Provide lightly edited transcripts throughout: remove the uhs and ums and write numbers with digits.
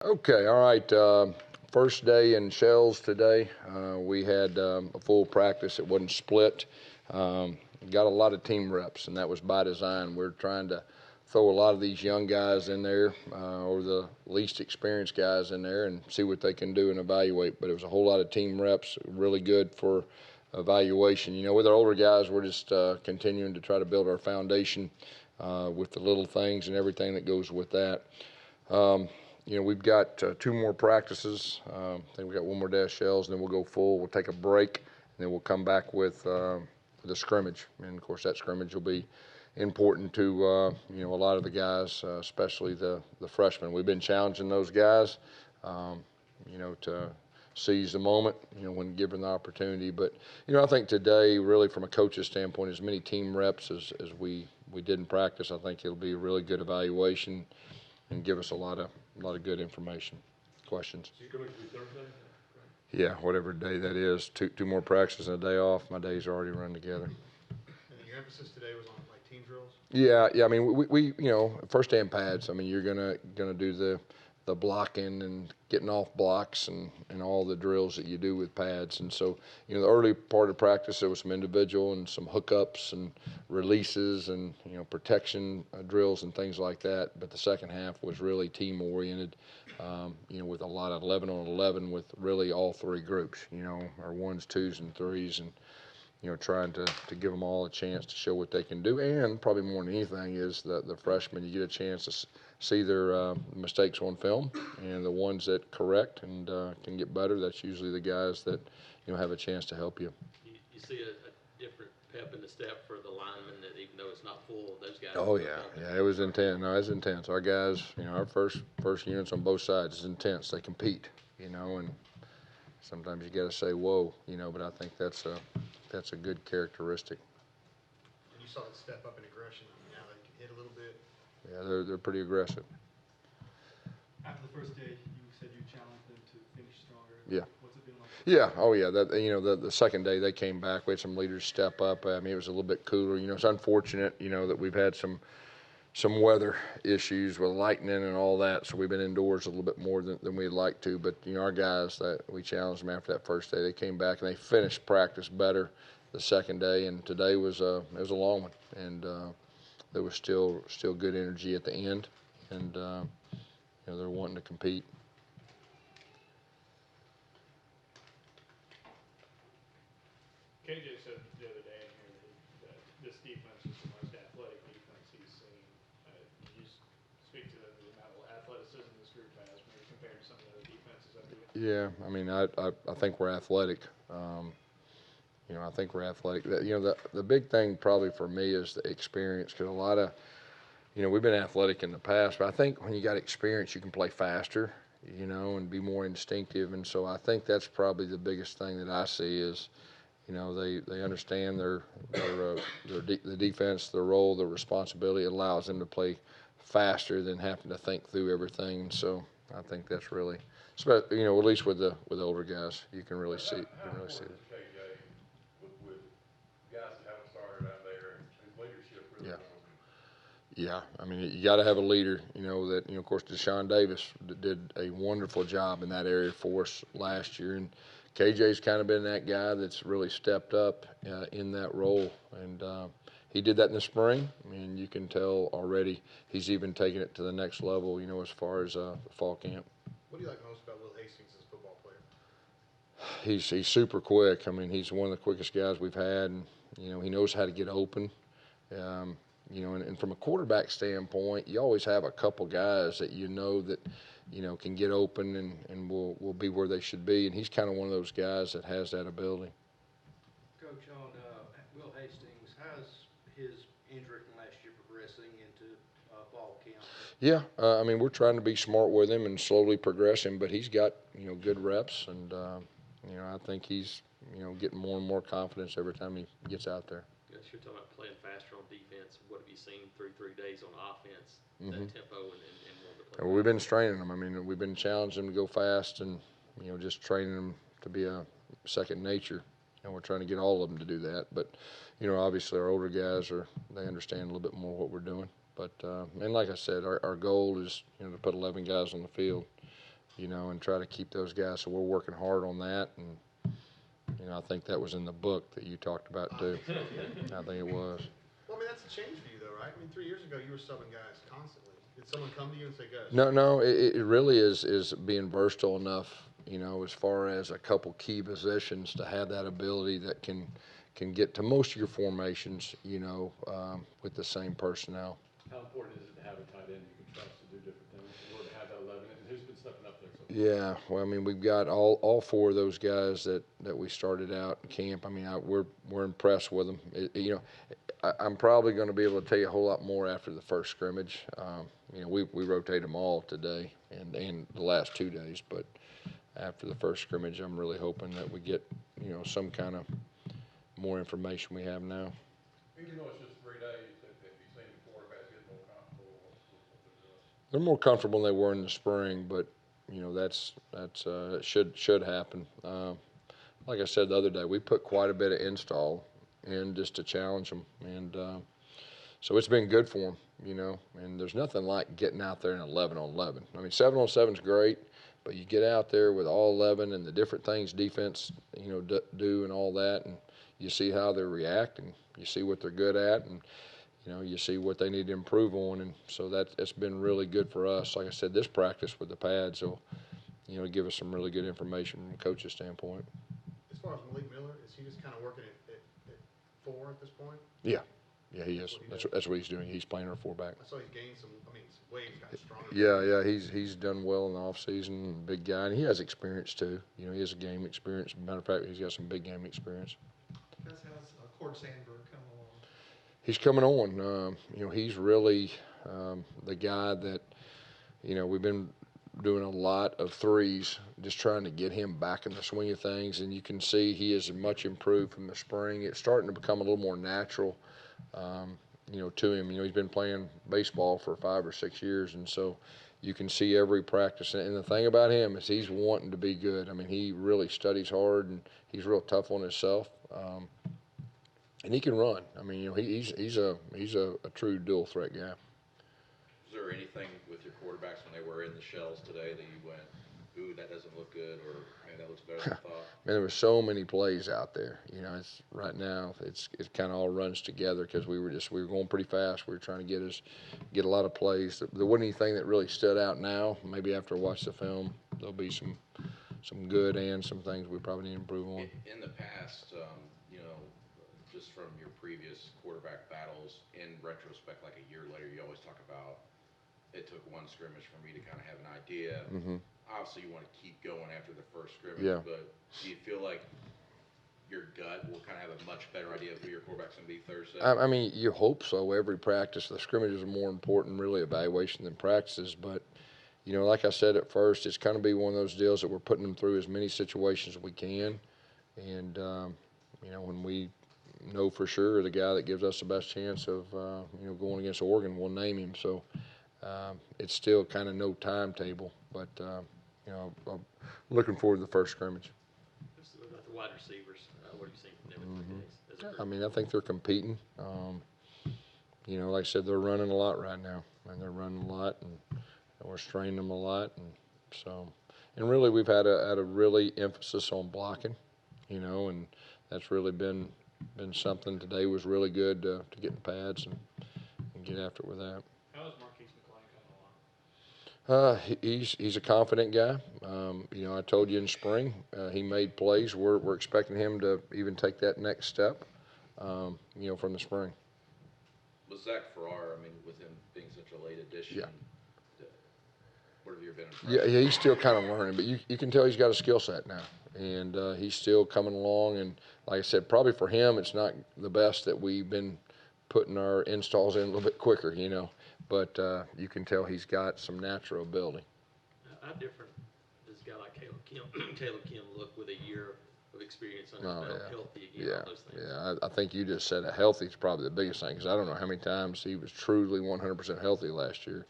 Okay, all right. First day in shells today. We had a full practice. It wasn't split. Um, got a lot of team reps, and that was by design. We're trying to throw a lot of these young guys in there, or the least experienced guys in there, and see what they can do and evaluate. But it was a whole lot of team reps, really good for evaluation. With our older guys, we're just continuing to try to build our foundation with the little things and everything that goes with that. Um, we've got two more practices. I think we got one more day of shells, and then we'll go full. We'll take a break, and then we'll come back with the scrimmage. And of course, that scrimmage will be important to a lot of the guys, especially the freshmen. We've been challenging those guys, to seize the moment, when given the opportunity. But I think today, really from a coach's standpoint, as many team reps as we did in practice, I think it'll be a really good evaluation and give us a lot of good information. Questions? So you're going to be Thursday? Yeah, whatever day that is. Two more practices and a day off. My days already run together. And then your emphasis today was on like team drills? Yeah. I mean, we first day in pads. I mean, you're gonna do the blocking and getting off blocks and all the drills that you do with pads. And so, the early part of practice, there was some individual and some hookups and releases and, protection drills and things like that. But the second half was really team oriented, with a lot of 11 on 11 with really all three groups, our ones, twos, and threes. And trying to give them all a chance to show what they can do. And probably more than anything is the freshmen, you get a chance to see their mistakes on film, and the ones that correct and can get better, that's usually the guys that, have a chance to help you. You see a different pep in the step for the linemen that even though it's not full, those guys. Oh, yeah. Yeah, it was intense. No, it was intense. Our guys, our first units on both sides is intense. They compete, and sometimes you got to say, whoa, but I think that's a good characteristic. And you saw it step up in aggression. Now they can hit a little bit. Yeah, they're pretty aggressive. After the first day, you said you challenged them to finish stronger. Yeah. What's it been like? Yeah. Oh, yeah. That the second day they came back. We had some leaders step up. I mean, it was a little bit cooler. It's unfortunate, that we've had some weather issues with lightning and all that, so we've been indoors a little bit more than we'd like to. But our guys, that we challenged them after that first day, they came back and they finished practice better the second day. And today was it was a long one, and there was still good energy at the end, and they're wanting to compete. KJ said the other day in here that this defense is the most athletic defense he's seen. Can you speak to the amount of athleticism this group has, maybe compared to some of the other defenses up here? Yeah, I mean, I think we're athletic. I think we're athletic. The big thing probably for me is the experience, because a lot of, we've been athletic in the past, but I think when you got experience, you can play faster, and be more instinctive. And so I think that's probably the biggest thing that I see is, they understand the defense, their role, their responsibility. It allows them to play faster than having to think through everything. So I think that's really, at least with the older guys, you can really see. KJ, with guys that haven't started out there, his leadership really. Yeah, I mean, you got to have a leader, that, of course, Deshaun Davis did a wonderful job in that area for us last year. And KJ's kind of been that guy that's really stepped up in that role. And he did that in the spring. I mean, you can tell already he's even taken it to the next level, as far as fall camp. What do you like most about Will Hastings as a football player? He's super quick. I mean, he's one of the quickest guys we've had. And, he knows how to get open. And from a quarterback standpoint, you always have a couple guys that that can get open and will be where they should be. And he's kind of one of those guys that has that ability. Coach, on Will Hastings, how's his injury from last year progressing into fall camp? Yeah, I mean, we're trying to be smart with him and slowly progress him, but he's got, good reps. And, I think he's, getting more and more confidence every time he gets out there. Yes, you're talking about playing faster on defense. What have you seen through 3 days on offense? Mm-hmm. That tempo and wanting to play. Well, we've been training them. I mean, we've been challenging them to go fast and, just training them to be a second nature. And we're trying to get all of them to do that. But, obviously our older guys they understand a little bit more what we're doing. But, and like I said, our goal is, to put 11 guys on the field. and try to keep those guys. So we're working hard on that, and I think that was in the book that you talked about too. I think it was. Well, I mean, that's a change for you, though, right? I mean, 3 years ago, you were subbing guys constantly. Did someone come to you and say, "Gus"? No, it really is being versatile enough, as far as a couple key positions to have that ability that can get to most of your formations, with the same personnel. How important is it to have a tight end you can trust to do different things, or to have that 11, and who's been stepping up there so far? Yeah, well, I mean, we've got all four of those guys that we started out in camp. I mean, we're impressed with them. I'm probably going to be able to tell you a whole lot more after the first scrimmage. We rotate them all today and the last 2 days, but after the first scrimmage, I'm really hoping that we get some kind of more information we have now. Even though it's just 3 days, have you seen the quarterbacks get more comfortable with what they're doing? They're more comfortable than they were in the spring, but that's it should happen. Like I said the other day, we put quite a bit of install in just to challenge them, and so it's been good for them, And there's nothing like getting out there in 11 on 11. I mean, 7 on 7 is great, but you get out there with all 11 and the different things defense, do and all that, and you see how they react, and you see what they're good at, and you see what they need to improve on, and so that's been really good for us. Like I said, this practice with the pads will, give us some really good information from a coach's standpoint. As far as Malik Miller, is he just kind of working at 4 at this point? Yeah, he is. That's what he's doing. He's playing our 4-back. I saw he's gained some. I mean, his waves got stronger. Yeah, he's done well in the offseason. Big guy, and he has experience too. He has a game experience. Matter of fact, he's got some big game experience. How's Cord Sandberg come along? He's coming on. He's really the guy that, we've been doing a lot of threes, just trying to get him back in the swing of things. And you can see he is much improved from the spring. It's starting to become a little more natural, to him. He's been playing baseball for 5 or 6 years, and so you can see every practice. And the thing about him is he's wanting to be good. I mean, he really studies hard, and he's real tough on himself. And he can run. I mean, he's a true dual threat guy. Was there anything with your quarterbacks when they were in the shells today that you went, ooh, that doesn't look good, or man, that looks better than I thought? Man, there were so many plays out there. It's right now it kind of all runs together because we were going pretty fast. We were trying to get a lot of plays. There wasn't anything that really stood out now. Maybe after I watch the film, there'll be some good and some things we probably need to improve on. In the past, just from your previous quarterback battles, in retrospect, like a year later, you always talk about it took one scrimmage for me to kind of have an idea. Mm-hmm. Obviously, you want to keep going after the first scrimmage, Yeah. but do you feel like your gut will kind of have a much better idea of who your quarterback's going to be Thursday? I mean, you hope so. Every practice, the scrimmages are more important, really, evaluation than practices. But, like I said at first, it's kind of be one of those deals that we're putting them through as many situations as we can. And, when we know for sure the guy that gives us the best chance of, going against Oregon, we'll name him. So it's still kind of no timetable. But, I'm looking forward to the first scrimmage. Just about the wide receivers, what have you seen from them in 3 days? As a group? I mean, I think they're competing. Like I said, they're running a lot right now, and they're running a lot, and we're straining them a lot, and really we've had a really emphasis on blocking, and that's really been something. Today was really good to get in pads and get after it with that. How is Marquise McClain coming along? He's a confident guy. I told you in spring, he made plays. We're expecting him to even take that next step, from the spring. Was Zach Farrar, I mean, with him being such a late addition, Yeah. What have you been impressed? Yeah, he's still kind of learning, but you can tell he's got a skill set now, and he's still coming along. And like I said, probably for him, it's not the best that we've been putting our installs in a little bit quicker, but you can tell he's got some natural ability. How different does a guy like Caleb Kim look with a year of experience under his belt, healthy again, all those things? Yeah. I think you just said healthy is probably the biggest thing, because I don't know how many times he was truly 100% healthy last year.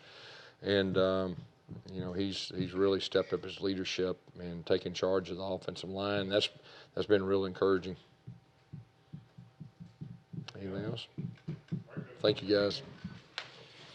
And, he's really stepped up his leadership and taken charge of the offensive line. That's been real encouraging. Anything else? Thank you, guys.